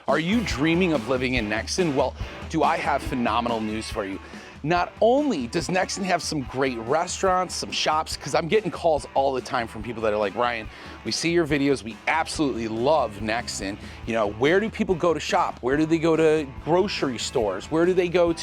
Are you dreaming of living in Nexton? Well, do I have phenomenal news for you. Not only does Nexton have some great restaurants, some shops, because I'm getting calls all the time from people that are like, Ryan, we see your videos, we absolutely love Nexton. You know, where do people go to shop? Where do they go to grocery stores? Where do they go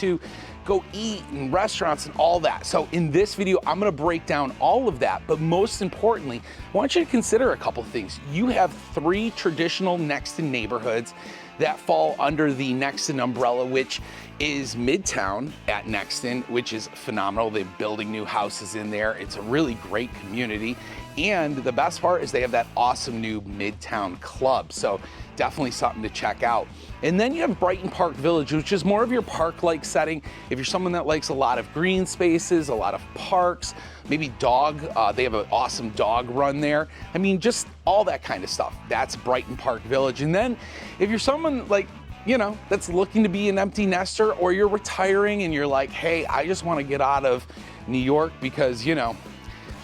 eat in restaurants and all that? So in this video, I'm gonna break down all of that, but most importantly, I want you to consider a couple things. You have 3 traditional Nexton neighborhoods that fall under the Nexton umbrella, which is Midtown at Nexton, which is phenomenal. They're building new houses in there. It's a really great community. And the best part is they have that awesome new Midtown club. So definitely something to check out. And then you have Brighton Park Village, which is more of your park-like setting. If you're someone that likes a lot of green spaces, a lot of parks, maybe dog, they have an awesome dog run there. I mean, just all that kind of stuff. That's Brighton Park Village. And then if you're someone like, you know, that's looking to be an empty nester, or you're retiring and you're like, hey, I just want to get out of New York because, you know,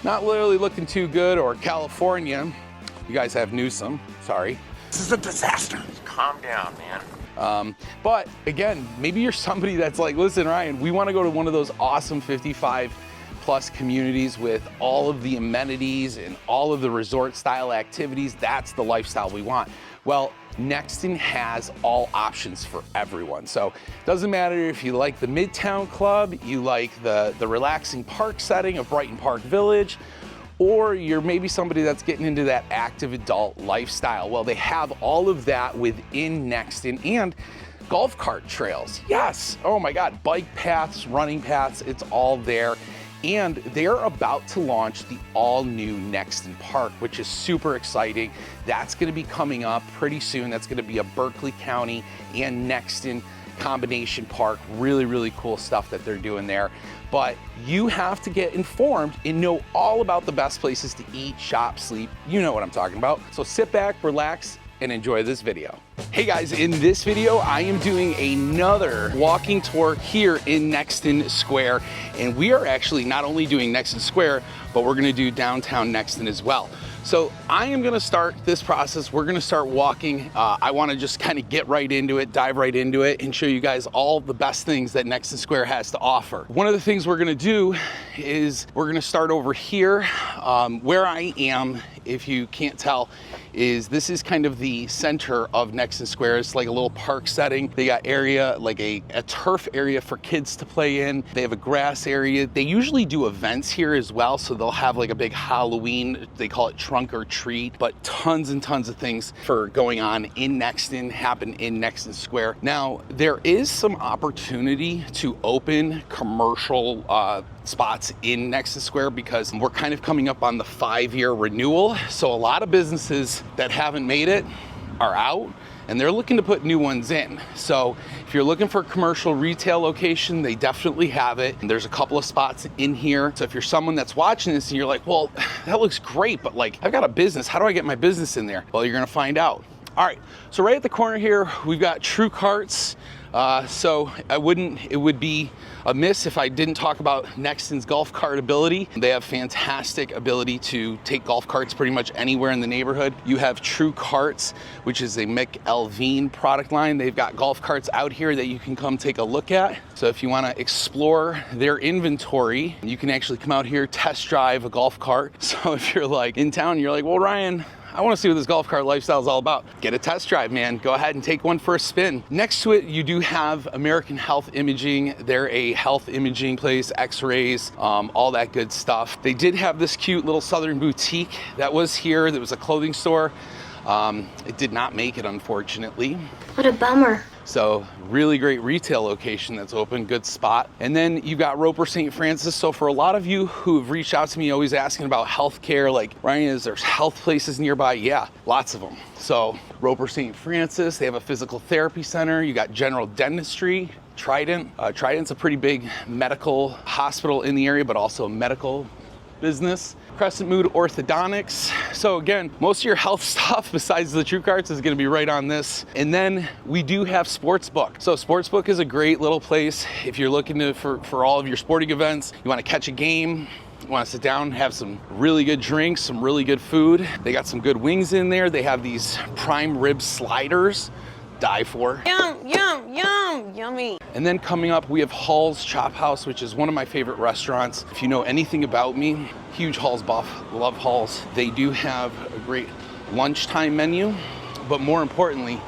not literally looking too good, or California. You guys have Newsom, sorry. This is a disaster. Calm down, man. But again, maybe you're somebody that's like, listen, Ryan, we want to go to one of those awesome 55 plus communities with all of the amenities and all of the resort style activities. That's the lifestyle we want. Well, Nexton has all options for everyone. So it doesn't matter if you like the Midtown Club, you like the relaxing park setting of Brighton Park Village, or you're maybe somebody that's getting into that active adult lifestyle. Well, they have all of that within Nexton, and golf cart trails. Yes, oh my God, bike paths, running paths, it's all there. And they're about to launch the all-new Nexton Park, which is super exciting. That's gonna be coming up pretty soon. That's gonna be a Berkeley County and Nexton combination park. Really, really cool stuff that they're doing there. But you have to get informed and know all about the best places to eat, shop, sleep. You know what I'm talking about. So sit back, relax, and enjoy this video. Hey guys, in this video, I am doing another walking tour here in Nexton Square. And we are actually not only doing Nexton Square, but we're gonna do downtown Nexton as well. So I am gonna start this process. We're gonna start walking. I wanna just kind of get right into it, dive right into it, and show you guys all the best things that Nexton Square has to offer. One of the things we're gonna do is we're gonna start over here. Where I am, if you can't tell, is this is kind of the center of Nexton Square. It's like a little park setting. They got area, like a turf area for kids to play in. They have a grass area. They usually do events here as well. So they'll have like a big Halloween, they call it trunk or treat, but tons and tons of things for going on in Nexton happen in Nexton Square. Now, there is some opportunity to open commercial spots in Nexton Square because we're kind of coming up on the 5-year renewal. So a lot of businesses that haven't made it are out, and they're looking to put new ones in. So if you're looking for a commercial retail location, they definitely have it. And there's a couple of spots in here. So if you're someone that's watching this and you're like, well, that looks great, but like, I've got a business, how do I get my business in there? Well, you're gonna find out. All right, so right at the corner here, we've got True Carts. So it would be amiss if I didn't talk about Nexton's golf cart ability. They have fantastic ability to take golf carts pretty much anywhere in the neighborhood. You have True Carts, which is a McHugh product line. They've got golf carts out here that you can come take a look at. So if you want to explore their inventory, you can actually come out here, test drive a golf cart. So if you're like in town, you're like, well, Ryan, I want to see what this golf cart lifestyle is all about. Get a test drive, man. Go ahead and take one for a spin. Next to it, you do have American Health Imaging. They're a health imaging place, x-rays, all that good stuff. They did have this cute little Southern boutique that was here. There was a clothing store. It did not make it, unfortunately. What a bummer. So really great retail location that's open, good spot. And then you've got Roper St. Francis. So for a lot of you who have reached out to me always asking about healthcare, like, Ryan, is there health places nearby? Yeah, lots of them. So Roper St. Francis, they have a physical therapy center. You got general dentistry, Trident. Trident's a pretty big medical hospital in the area, but also a medical business. Crescent Mood Orthodontics. So again, most of your health stuff besides the True Carts is gonna be right on this. And then we do have Sportsbook. So Sportsbook is a great little place if you're looking for all of your sporting events. You wanna catch a game, you wanna sit down, have some really good drinks, some really good food. They got some good wings in there. They have these prime rib sliders die for. Yum, yum, yum, yummy. And then coming up, we have Hall's Chop House, which is one of my favorite restaurants. If you know anything about me, huge Hall's buff, love Hall's. They do have a great lunchtime menu, but more importantly,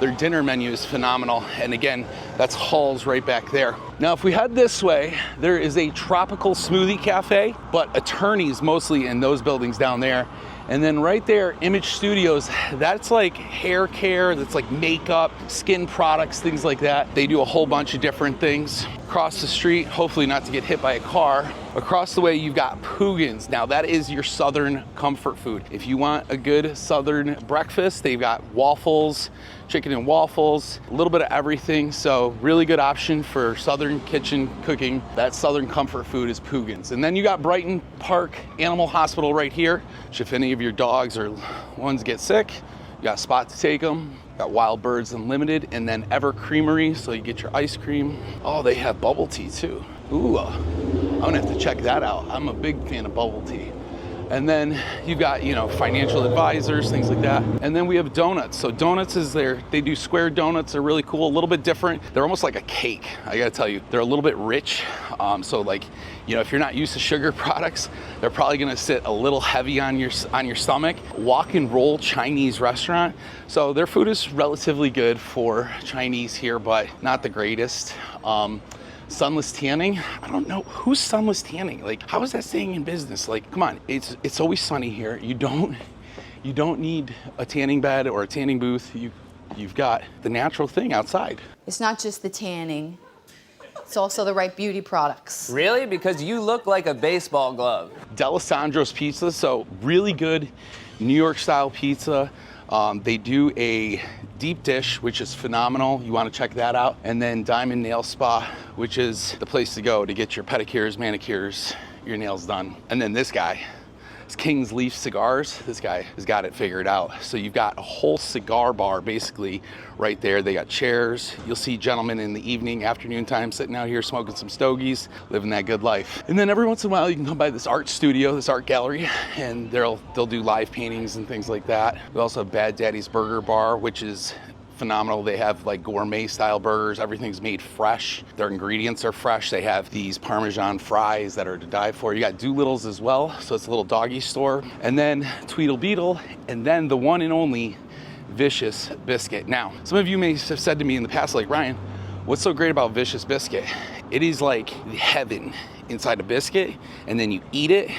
their dinner menu is phenomenal. And again, that's Hall's right back there. Now, if we head this way, there is a tropical smoothie cafe, but attorneys mostly in those buildings down there. And then right there, Image Studios, that's like hair care, that's like makeup, skin products, things like that. They do a whole bunch of different things. Across the street, hopefully not to get hit by a car. Across the way, you've got Poogan's. Now that is your Southern comfort food. If you want a good Southern breakfast, they've got waffles, chicken and waffles, a little bit of everything. So really good option for Southern kitchen cooking. That Southern comfort food is Poogan's. And then you got Brighton Park Animal Hospital right here. So if any of your dogs or ones get sick, you got a spot to take them. Got Wild Birds Unlimited, and then Ever Creamery, so you get your ice cream. Oh, they have bubble tea too. Ooh, I'm gonna have to check that out. I'm a big fan of bubble tea. And then you've got, you know, financial advisors, things like that. And then we have donuts. So donuts is they do square donuts. They're really cool, a little bit different. They're almost like a cake, I gotta tell you. They're a little bit rich. So like, you know, if you're not used to sugar products, they're probably gonna sit a little heavy on your stomach. Walk and Roll Chinese restaurant. So their food is relatively good for Chinese here, but not the greatest. Sunless tanning, I don't know who's sunless tanning. Like, how is that staying in business? Like, come on, it's always sunny here. You don't need a tanning bed or a tanning booth. You've got the natural thing outside. It's not just the tanning, it's also the right beauty products. Really? Because you look like a baseball glove. D'Alessandro's Pizza, so really good New York style pizza. They do a deep dish, which is phenomenal. You want to check that out. And then Diamond Nail Spa, which is the place to go to get your pedicures, manicures, your nails done. And then this guy, it's King's Leaf Cigars. This guy has got it figured out. So you've got a whole cigar bar basically right there. They got chairs. You'll see gentlemen in the evening, afternoon time sitting out here smoking some stogies, living that good life. And then every once in a while you can come by this art studio, this art gallery, and they'll do live paintings and things like that. We also have Bad Daddy's Burger Bar, which is phenomenal. They have like gourmet style burgers. Everything's made fresh. Their ingredients are fresh. They have these Parmesan fries that are to die for. You got Doolittle's as well. So it's a little doggy store. And then Tweedle Beetle. And then the one and only Vicious Biscuit. Now, some of you may have said to me in the past, like, Ryan, what's so great about Vicious Biscuit? It is like heaven inside a biscuit, and then you eat it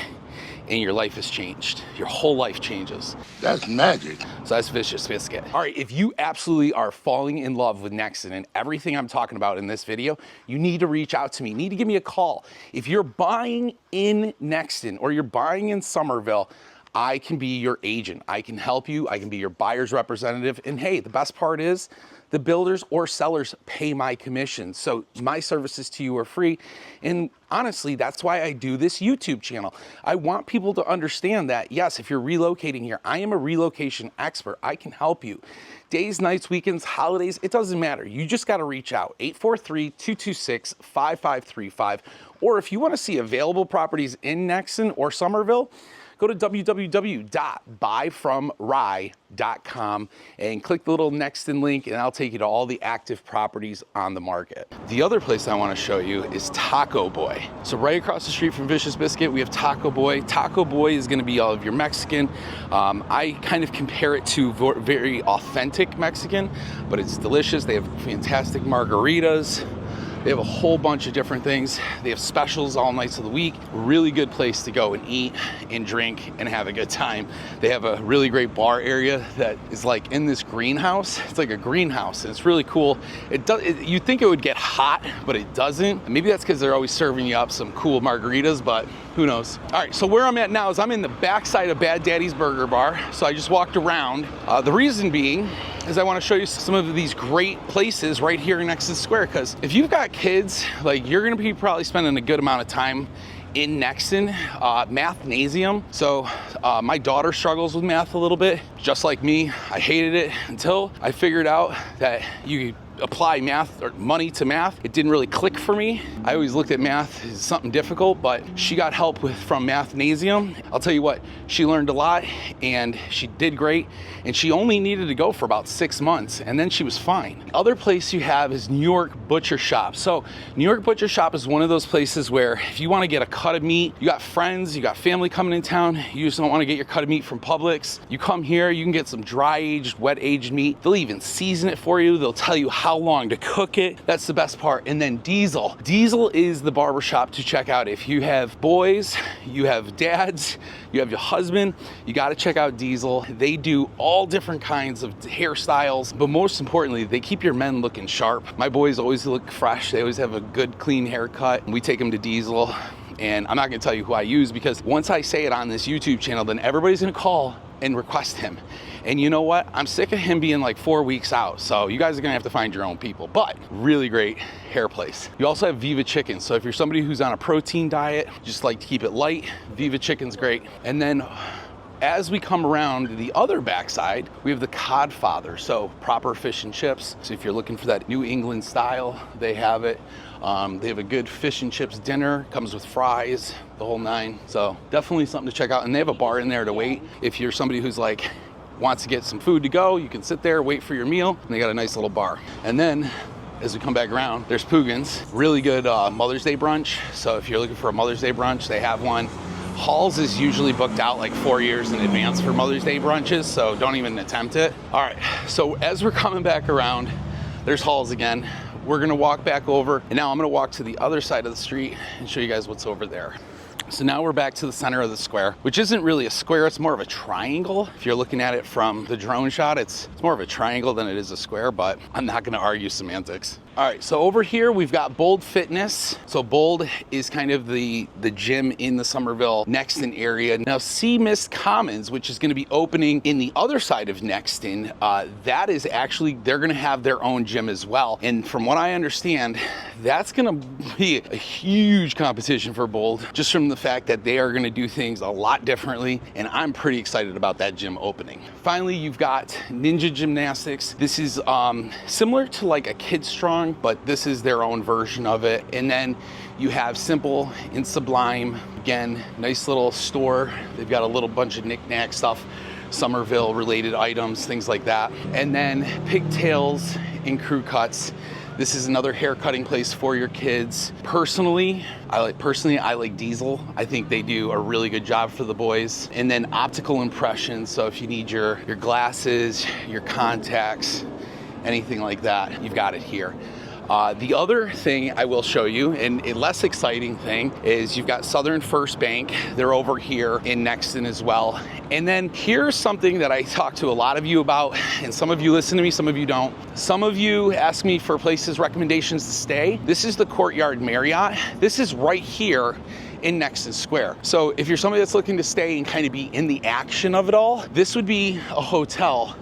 and your life has changed. Your whole life changes. That's magic. So that's Vicious Biscuit. All right, if you absolutely are falling in love with Nexton and everything I'm talking about in this video, you need to reach out to me. You need to give me a call. If you're buying in Nexton or you're buying in Summerville, I can be your agent. I can help you. I can be your buyer's representative. And hey, the best part is the builders or sellers pay my commission. So my services to you are free. And honestly, that's why I do this YouTube channel. I want people to understand that, yes, if you're relocating here, I am a relocation expert. I can help you. Days, nights, weekends, holidays, it doesn't matter. You just gotta reach out, 843-226-5535. Or if you wanna see available properties in Nexton or Summerville, go to www.buyfromrye.com and click the little Nexton link, and I'll take you to all the active properties on the market. The other place I want to show you is Taco Boy. So right across the street from Vicious Biscuit, we have Taco Boy. Taco Boy is going to be all of your Mexican. I kind of compare it to very authentic Mexican, but it's delicious. They have fantastic margaritas. They have a whole bunch of different things. They have specials all nights of the week. Really good place to go and eat and drink and have a good time. They have a really great bar area that is like in this greenhouse. It's like a greenhouse and it's really cool. You'd think it would get hot, but it doesn't. Maybe that's because they're always serving you up some cool margaritas, but who knows? All right, so where I'm at now is I'm in the backside of Bad Daddy's Burger Bar. So I just walked around. The reason being is I want to show you some of these great places right here in Nexton Square, because if you've got kids, like, you're going to be probably spending a good amount of time in Nexton. Mathnasium. So my daughter struggles with math a little bit, just like me. I hated it until I figured out that you apply math or money to math, it didn't really click for me. I always looked at math as something difficult, but she got help from Mathnasium. I'll tell you what, she learned a lot and she did great, and she only needed to go for about 6 months and then she was fine. Other place you have is New York Butcher Shop. So New York Butcher Shop is one of those places where if you want to get a cut of meat, you got friends, you got family coming in town, you just don't want to get your cut of meat from Publix, you come here, you can get some dry aged, wet aged meat. They'll even season it for you. They'll tell you how long to cook it. That's the best part. And then Diesel. Diesel is the barbershop to check out. If you have boys, you have dads, you have your husband, you got to check out Diesel. They do all different kinds of hairstyles, but most importantly, they keep your men looking sharp. My boys always look fresh. They always have a good, clean haircut. We take them to Diesel, and I'm not going to tell you who I use because once I say it on this YouTube channel, then everybody's going to call and request him. And you know what? I'm sick of him being like 4 weeks out. So you guys are gonna have to find your own people, but really great hair place. You also have Viva Chicken. So if you're somebody who's on a protein diet, just like to keep it light, Viva Chicken's great. And then as we come around the other backside, we have the Codfather. So proper fish and chips. So if you're looking for that New England style, they have it. They have a good fish and chips dinner, comes with fries, the whole nine. So definitely something to check out. And they have a bar in there to wait. If you're somebody who's like, wants to get some food to go, you can sit there, wait for your meal, and they got a nice little bar. And then as we come back around, there's Pugins, really good Mother's Day brunch. So if you're looking for a Mother's Day brunch, they have one. Hall's is usually booked out like 4 years in advance for Mother's Day brunches, so don't even attempt it. All right, so as we're coming back around, there's Hall's again. We're gonna walk back over, and now I'm gonna walk to the other side of the street and show you guys what's over there. So now we're back to the center of the square, which isn't really a square, it's more of a triangle. If you're looking at it from the drone shot, it's more of a triangle than it is a square, but I'm not gonna argue semantics. All right, so over here we've got Bold Fitness. So Bold is kind of the gym in the Summerville Nexton area. Now Sea Mist Commons, which is gonna be opening in the other side of Nexton, that is actually, they're gonna have their own gym as well. And from what I understand, that's gonna be a huge competition for Bold, just from the fact that they are gonna do things a lot differently, and I'm pretty excited about that gym opening. Finally, you've got Ninja Gymnastics. This is similar to like a Kid Strong, but this is their own version of it. And then you have Simple and Sublime. Again, nice little store. They've got a little bunch of knick-knack stuff, Summerville related items, things like that. And then Pigtails and Crew Cuts. This is another hair cutting place for your kids. Personally, I like Diesel. I think they do a really good job for the boys. And then Optical Impressions. So if you need your glasses, your contacts, anything like that, you've got it here. The other thing I will show you, and a less exciting thing, is you've got Southern First Bank. They're over here in Nexton as well. And then here's something that I talk to a lot of you about, and some of you listen to me, some of you don't. Some of you ask me for places, recommendations to stay. This is the Courtyard Marriott. This is right here in Nexton Square. So if you're somebody that's looking to stay and kind of be in the action of it all, this would be a hotel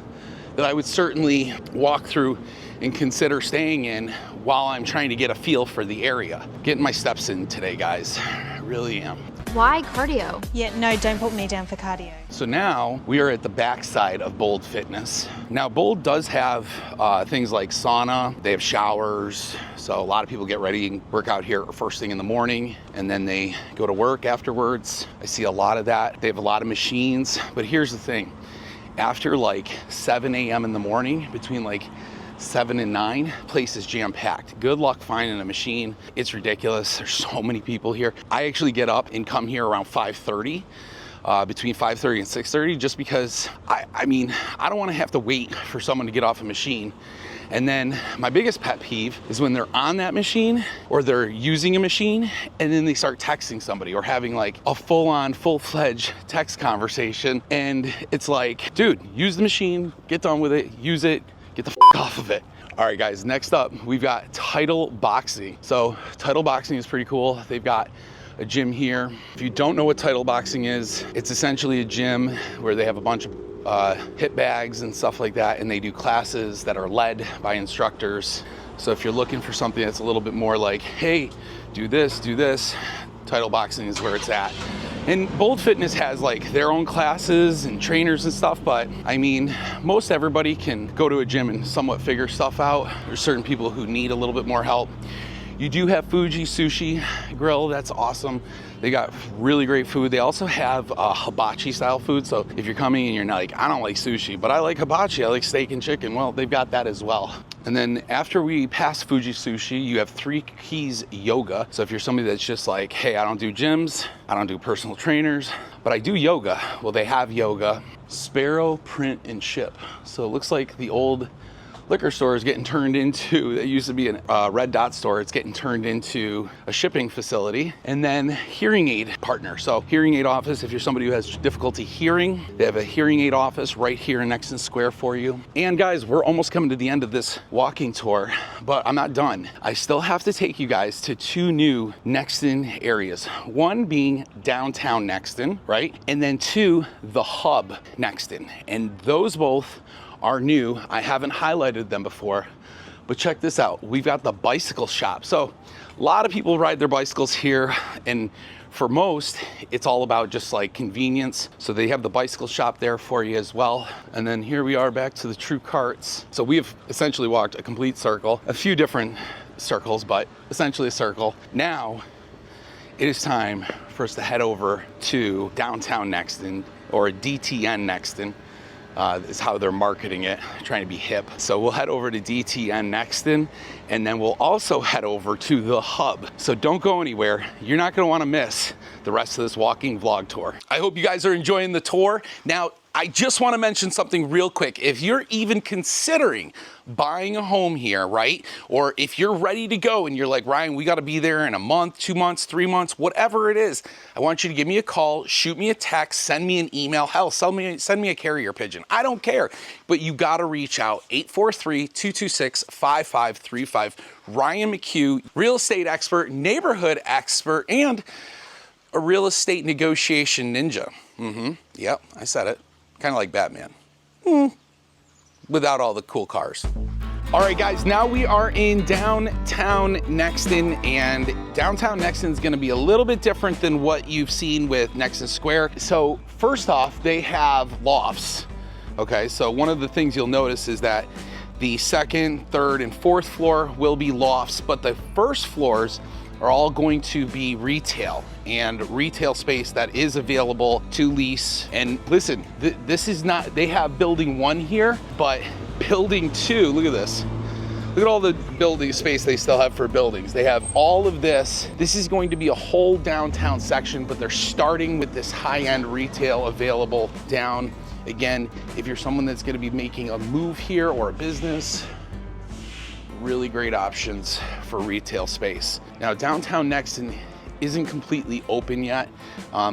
that I would certainly walk through and consider staying in while I'm trying to get a feel for the area. Getting my steps in today, guys. I really am. Why cardio? Yeah, no, don't put me down for cardio. So now we are at the backside of Bold Fitness. Now Bold does have things like sauna, they have showers. So a lot of people get ready and work out here first thing in the morning, and then they go to work afterwards. I see a lot of that. They have a lot of machines, but here's the thing. After like 7 a.m. in the morning, between like 7 and 9, place is jam-packed. Good luck finding a machine. It's ridiculous. There's so many people here. I actually get up and come here around 5:30, between 5:30 and 6:30, just because I mean, I don't want to have to wait for someone to get off a machine. And then my biggest pet peeve is when they're on that machine or they're using a machine and then they start texting somebody or having like a full-on, full-fledged text conversation. And it's like, dude, use the machine, get done with it, use it, get the f off of it. All right, guys, next up, we've got Title Boxing. So Title Boxing is pretty cool. They've got a gym here. If you don't know what Title Boxing is, it's essentially a gym where they have a bunch of hit bags and stuff like that, and they do classes that are led by instructors. So if you're looking for something that's a little bit more like, hey, do this, Title Boxing is where it's at. And Bold Fitness has like their own classes and trainers and stuff, but I mean, most everybody can go to a gym and somewhat figure stuff out. There's certain people who need a little bit more help. You do have Fuji Sushi Grill, that's awesome. They got really great food. They also have hibachi style food. So if you're coming and you're not like, I don't like sushi, but I like hibachi, I like steak and chicken, well, they've got that as well. And then after we pass Fuji Sushi, you have 3 Keys Yoga. So if you're somebody that's just like, hey, I don't do gyms, I don't do personal trainers, but I do yoga. Well, they have yoga. Sparrow Print and Ship. So it looks like the old liquor store is getting turned into, it used to be a Red Dot store, it's getting turned into a shipping facility. And then hearing aid partner. So hearing aid office, if you're somebody who has difficulty hearing, they have a hearing aid office right here in Nexton Square for you. And guys, we're almost coming to the end of this walking tour, but I'm not done. I still have to take you guys to 2 new Nexton areas. One being downtown Nexton, right? And then 2, the hub Nexton. And those both are new. I haven't highlighted them before, but check this out. We've got the bicycle shop. So a lot of people ride their bicycles here, and for most, it's all about just like convenience. So they have the bicycle shop there for you as well. And then here we are back to the True Carts. So we have essentially walked a complete circle, a few different circles, but essentially a circle. Now it is time for us to head over to downtown Nexton, or DTN Nexton. Is how they're marketing it, trying to be hip. So we'll head over to DTN Nexton, and then we'll also head over to the hub. So don't go anywhere. You're not gonna wanna miss the rest of this walking vlog tour. I hope you guys are enjoying the tour. Now, I just wanna mention something real quick. If you're even considering buying a home here, right? Or if you're ready to go and you're like, Ryan, we gotta be there in a month, 2 months, 3 months, whatever it is, I want you to give me a call, shoot me a text, send me an email, hell, send me a carrier pigeon. I don't care, but you gotta reach out, 843-226-5535. Ryan McHugh, real estate expert, neighborhood expert, and a real estate negotiation ninja. Yep, I said it. Kind of like Batman, without all the cool cars. All right, guys, now we are in downtown Nexton, and downtown Nexton is gonna be a little bit different than what you've seen with Nexton Square. So first off, they have lofts, okay? So one of the things you'll notice is that the 2nd, 3rd, and 4th floor will be lofts, but the first floors are all going to be retail, and retail space that is available to lease. And listen, this is not, they have building 1 here, but building 2, look at this. Look at all the building space they still have for buildings. They have all of this. This is going to be a whole downtown section, but they're starting with this high-end retail available down. Again, if you're someone that's gonna be making a move here or a business, really great options for retail space. Now, downtown Nexton isn't completely open yet.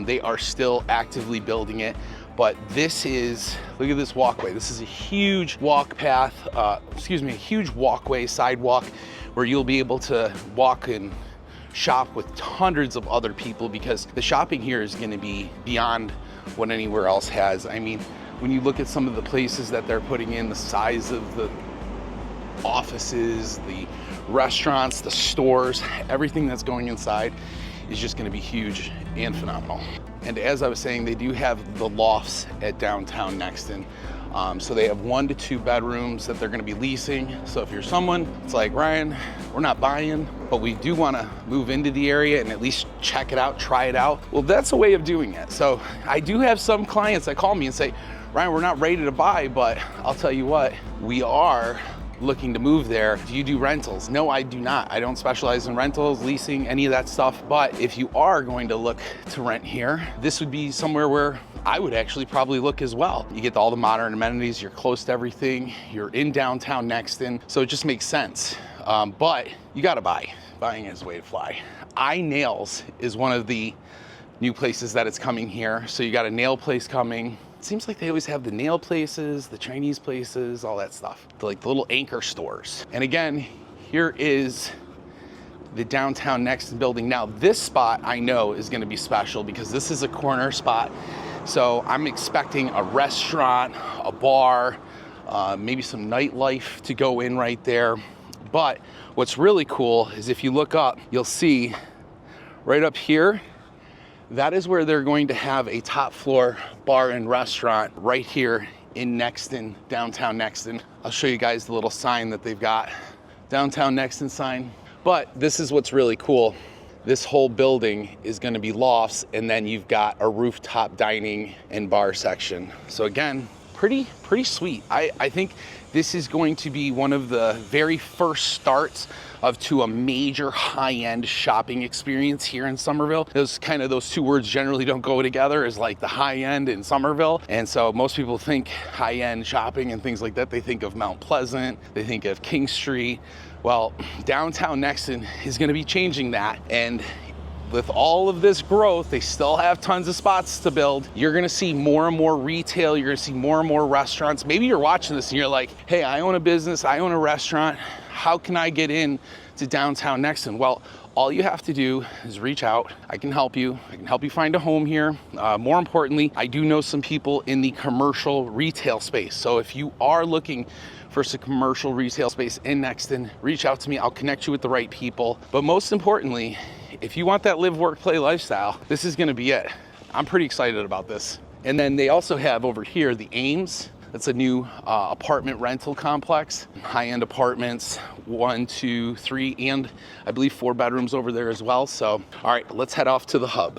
They are still actively building it, but this is, look at this walkway. This is a huge walk path, a huge walkway, sidewalk, where you'll be able to walk and shop with hundreds of other people, because the shopping here is gonna be beyond what anywhere else has. I mean, when you look at some of the places that they're putting in, the size of the offices, the restaurants, the stores, everything that's going inside is just gonna be huge and phenomenal. And as I was saying, they do have the lofts at downtown Nexton. So they have 1 to 2 bedrooms that they're gonna be leasing. So if you're someone, it's like, Ryan, we're not buying, but we do wanna move into the area and at least check it out, try it out. Well, that's a way of doing it. So I do have some clients that call me and say, Ryan, we're not ready to buy, but I'll tell you what, we are looking to move there. Do you do rentals? No, I do not. I don't specialize in rentals, leasing, any of that stuff. But if you are going to look to rent here, this would be somewhere where I would actually probably look as well. You get all the modern amenities, you're close to everything, you're in downtown Nexton, so it just makes sense. But you gotta buy. Buying is the way to fly. iNails is one of the new places that it's coming here. So you got a nail place coming. Seems like they always have the nail places, the Chinese places, all that stuff. Like the little anchor stores. And again, here is the downtown Nexton building. Now this spot I know is gonna be special because this is a corner spot. So I'm expecting a restaurant, a bar, maybe some nightlife to go in right there. But what's really cool is if you look up, you'll see right up here, that is where they're going to have a top floor bar and restaurant right here in Nexton, downtown Nexton. I'll show you guys the little sign that they've got, downtown Nexton sign. But this is what's really cool. This whole building is gonna be lofts, and then you've got a rooftop dining and bar section. So again, pretty sweet. I think this is going to be one of the very first starts to a major high-end shopping experience here in Summerville. Those two words generally don't go together, is like the high-end in Summerville. And so most people think high-end shopping and things like that, they think of Mount Pleasant, they think of King Street. Well, downtown Nexton is gonna be changing that. And with all of this growth, they still have tons of spots to build. You're gonna see more and more retail, you're gonna see more and more restaurants. Maybe you're watching this and you're like, hey, I own a business, I own a restaurant. How can I get in to downtown Nexton? Well, all you have to do is reach out. I can help you. I can help you find a home here. More importantly, I do know some people in the commercial retail space. So if you are looking for some commercial retail space in Nexton, reach out to me. I'll connect you with the right people. But most importantly, if you want that live, work, play lifestyle, this is gonna be it. I'm pretty excited about this. And then they also have over here the Ames. That's a new apartment rental complex. High-end apartments, 1, 2, 3, and I believe 4 bedrooms over there as well. So, all right, let's head off to the hub.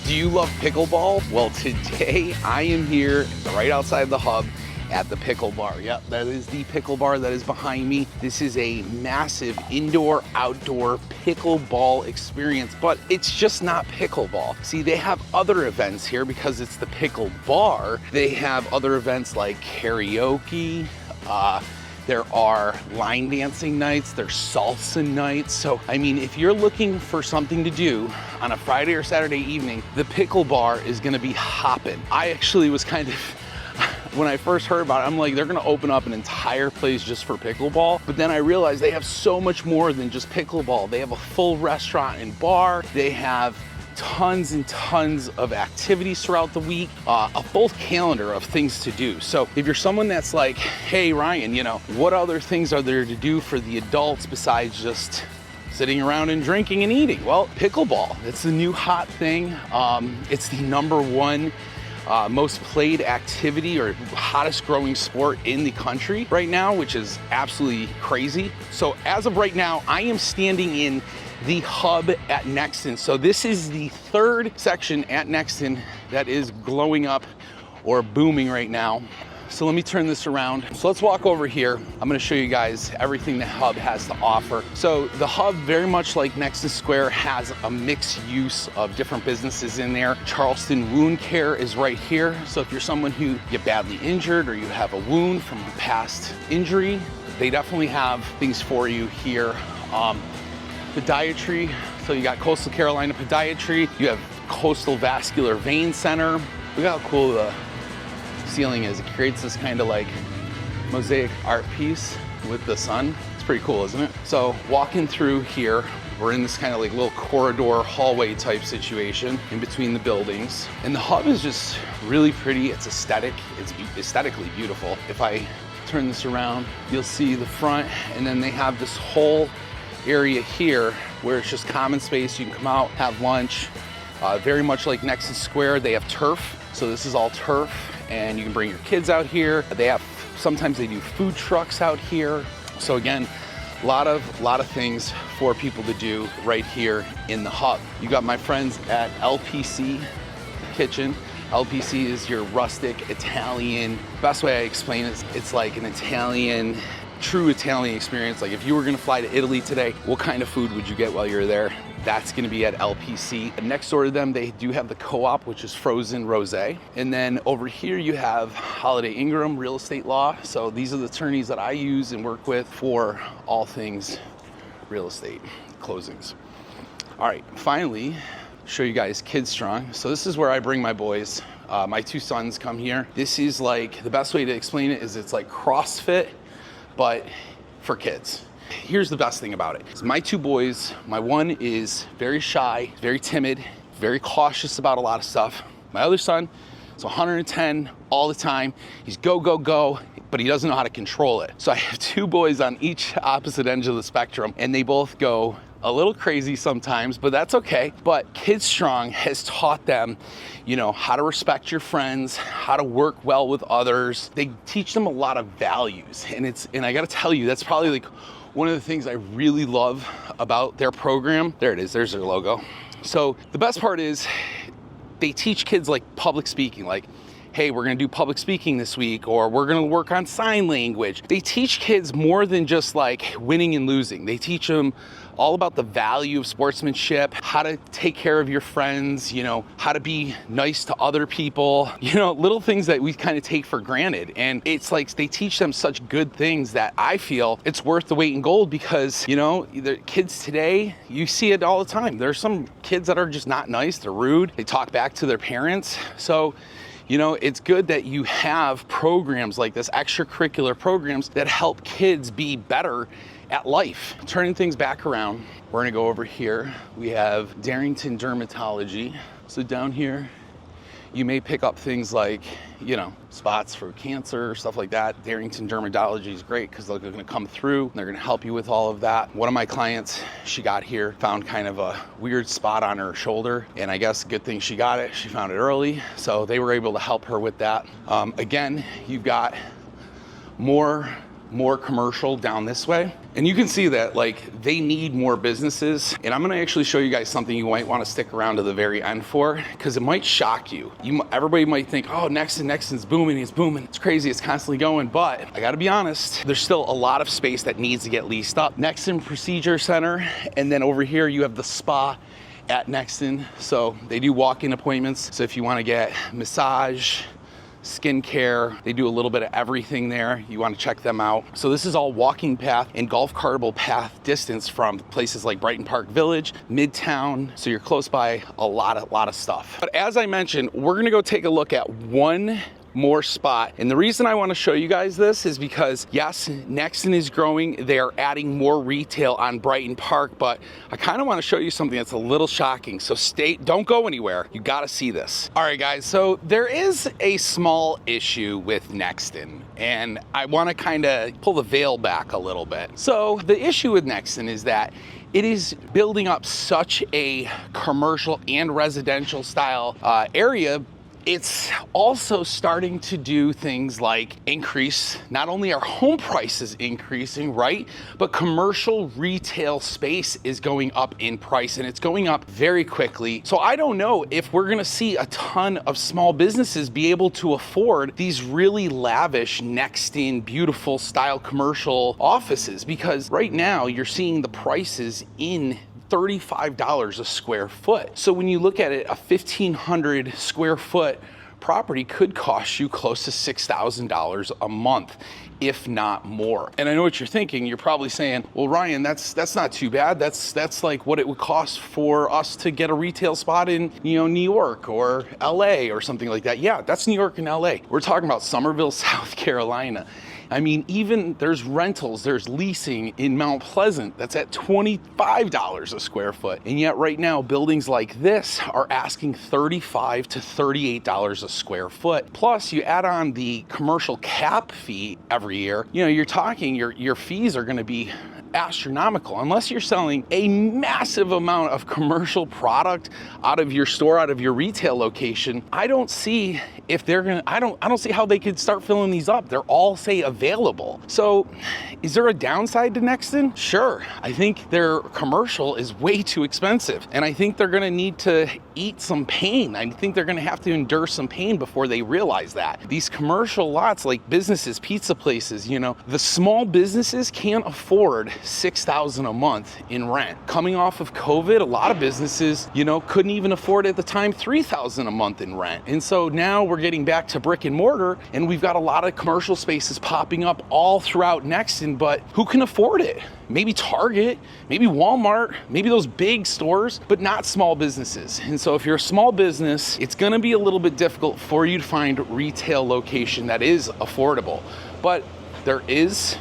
Do you love pickleball? Well, today I am here right outside the hub at the pickle bar. Yep, that is the pickle bar that is behind me. This is a massive indoor, outdoor pickleball experience, but it's just not pickleball. See, they have other events here because it's the pickle bar. They have other events like karaoke, there are line dancing nights, there's salsa nights. So, I mean, if you're looking for something to do on a Friday or Saturday evening, the pickle bar is gonna be hopping. I actually was kind of, when I first heard about it, I'm like, they're gonna open up an entire place just for pickleball. But then I realized they have so much more than just pickleball. They have a full restaurant and bar. They have tons and tons of activities throughout the week, a full calendar of things to do. So if you're someone that's like, hey, Ryan, you know, what other things are there to do for the adults besides just sitting around and drinking and eating? Well, pickleball, it's the new hot thing. It's the #1 most played activity or hottest growing sport in the country right now, which is absolutely crazy. So as of right now, I am standing in the hub at Nexton. So this is the 3rd section at Nexton that is glowing up or booming right now. So let me turn this around. So let's walk over here. I'm gonna show you guys everything the hub has to offer. So the hub, very much like Nexton Square, has a mixed use of different businesses in there. Charleston Wound Care is right here. So if you're someone who get badly injured or you have a wound from a past injury, they definitely have things for you here. Podiatry, so you got Coastal Carolina Podiatry, you have Coastal Vascular Vein Center. Look how cool the ceiling is. It creates this kind of like mosaic art piece with the sun. It's pretty cool, isn't it? So walking through here, we're in this kind of like little corridor hallway type situation in between the buildings. And the hub is just really pretty. It's aesthetic. It's aesthetically beautiful. If I turn this around, you'll see the front, and then they have this whole area here where it's just common space. You can come out, have lunch. Very much like Nexton Square, they have turf. So this is all turf, and you can bring your kids out here. Sometimes they do food trucks out here. So again, a lot of things for people to do right here in the hub. You got my friends at LPC Kitchen. LPC is your rustic Italian. Best way I explain it is it's like an Italian, true Italian experience. Like if you were gonna fly to Italy today, what kind of food would you get while you're there? That's gonna be at LPC. And next door to them, they do have the Co-op, which is frozen rosé. And then over here you have Holiday Ingram Real Estate Law. So these are the attorneys that I use and work with for all things real estate closings. All right, finally, show you guys Kids Strong. So this is where I bring my boys. My 2 sons come here. This is like, the best way to explain it is it's like CrossFit, but for kids. Here's the best thing about it. So my 2 boys, my one is very shy, very timid, very cautious about a lot of stuff. My other son is 110 all the time. He's go, go, go, but he doesn't know how to control it. So I have 2 boys on each opposite end of the spectrum, and they both go a little crazy sometimes, but that's okay. But Kids Strong has taught them, you know, how to respect your friends, how to work well with others. They teach them a lot of values, and I gotta tell you, that's probably like one of the things I really love about their program. There it is, there's their logo. So the best part is they teach kids like public speaking, like, hey, we're gonna do public speaking this week, or we're gonna work on sign language. They teach kids more than just like winning and losing. They teach them all about the value of sportsmanship, how to take care of your friends, you know, how to be nice to other people, you know, little things that we kind of take for granted. And it's like they teach them such good things that I feel it's worth the weight in gold, because, you know, the kids today, you see it all the time. There's some kids that are just not nice, they're rude, they talk back to their parents. So, you know, it's good that you have programs like this, extracurricular programs that help kids be better at life. Turning things back around, we're gonna go over here. We have Darrington Dermatology. So down here, you may pick up things like, you know, spots for cancer, stuff like that. Darrington Dermatology is great because they're gonna come through and they're gonna help you with all of that. One of my clients, she got here, found kind of a weird spot on her shoulder, and I guess good thing she got it, she found it early, so they were able to help her with that. Again, you've got more commercial down this way. And you can see that like they need more businesses. And I'm gonna actually show you guys something you might wanna stick around to the very end for, because it might shock you. Everybody might think, oh, Nexton's booming, it's crazy, it's constantly going. But I gotta be honest, there's still a lot of space that needs to get leased up. Nexton Procedure Center, and then over here you have the spa at Nexton. So they do walk-in appointments. So if you wanna get massage, skincare, they do a little bit of everything there. You want to check them out. So this is all walking path and golf cartable path distance from places like Brighton Park Village, Midtown. So you're close by a lot of stuff. But as I mentioned, we're gonna go take a look at one more spot. And the reason I want to show you guys this is because yes, Nexton is growing. They are adding more retail on Brighton Park, but I kind of want to show you something that's a little shocking. So don't go anywhere. You got to see this. All right, guys. So there is a small issue with Nexton, and I want to kind of pull the veil back a little bit. So the issue with Nexton is that it is building up such a commercial and residential style area. It's also starting to do things like increase, not only are home prices increasing, right? But commercial retail space is going up in price, and it's going up very quickly. So I don't know if we're gonna see a ton of small businesses be able to afford these really lavish, Nexton, beautiful style commercial offices, because right now you're seeing the prices in $35 a square foot. So when you look at it, a 1,500 square foot property could cost you close to $6,000 a month, if not more. And I know what you're thinking. You're probably saying, well, Ryan, that's not too bad. That's like what it would cost for us to get a retail spot in, you know, New York or LA or something like that. Yeah, that's New York and LA. We're talking about Summerville, South Carolina. I mean, even there's rentals, there's leasing in Mount Pleasant that's at $25 a square foot. And yet right now, buildings like this are asking $35 to $38 a square foot. Plus you add on the commercial cap fee every year, you know, you're talking, your fees are gonna be astronomical unless you're selling a massive amount of commercial product out of your store, out of your retail location. I don't see if they're gonna, I don't see how they could start filling these up. They're all say available. So is there a downside to Nexton? Sure. I think their commercial is way too expensive, and I think they're gonna need to eat some pain. I think they're gonna have to endure some pain before they realize that. These commercial lots like businesses, pizza places, you know, the small businesses can't afford $6,000 a month in rent. Coming off of COVID, a lot of businesses, you know, couldn't even afford at the time $3,000 a month in rent. And so now we're getting back to brick and mortar, and we've got a lot of commercial spaces popping up all throughout Nexton, but who can afford it? Maybe Target, maybe Walmart, maybe those big stores, but not small businesses. And so if you're a small business, it's gonna be a little bit difficult for you to find a retail location that is affordable. But there is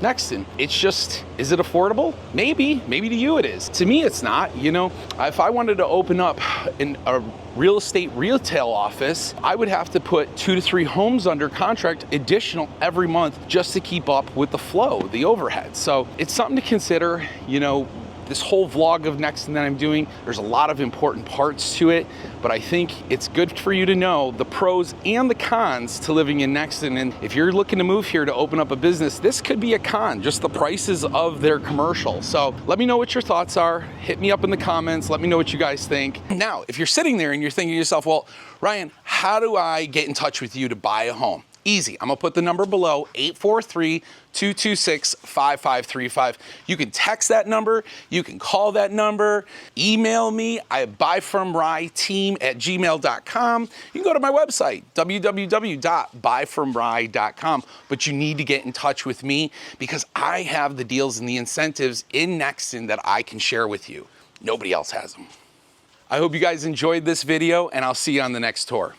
Nexton. It's just, is it affordable? Maybe to you it is. To me, it's not. You know, if I wanted to open up a real estate retail office, I would have to put 2 to 3 homes under contract additional every month just to keep up with the flow, the overhead. So it's something to consider. You know, this whole vlog of Nexton that I'm doing, there's a lot of important parts to it, but I think it's good for you to know the pros and the cons to living in Nexton. And if you're looking to move here to open up a business, this could be a con, just the prices of their commercial. So let me know what your thoughts are. Hit me up in the comments. Let me know what you guys think. Now, if you're sitting there and you're thinking to yourself, well, Ryan, how do I get in touch with you to buy a home? Easy. I'm gonna put the number below, 843-226-5535. You can text that number, you can call that number, email me, buyfromryeteam@gmail.com. You can go to my website, www.buyfromrye.com, but you need to get in touch with me because I have the deals and the incentives in Nexton that I can share with you. Nobody else has them. I hope you guys enjoyed this video, and I'll see you on the next tour.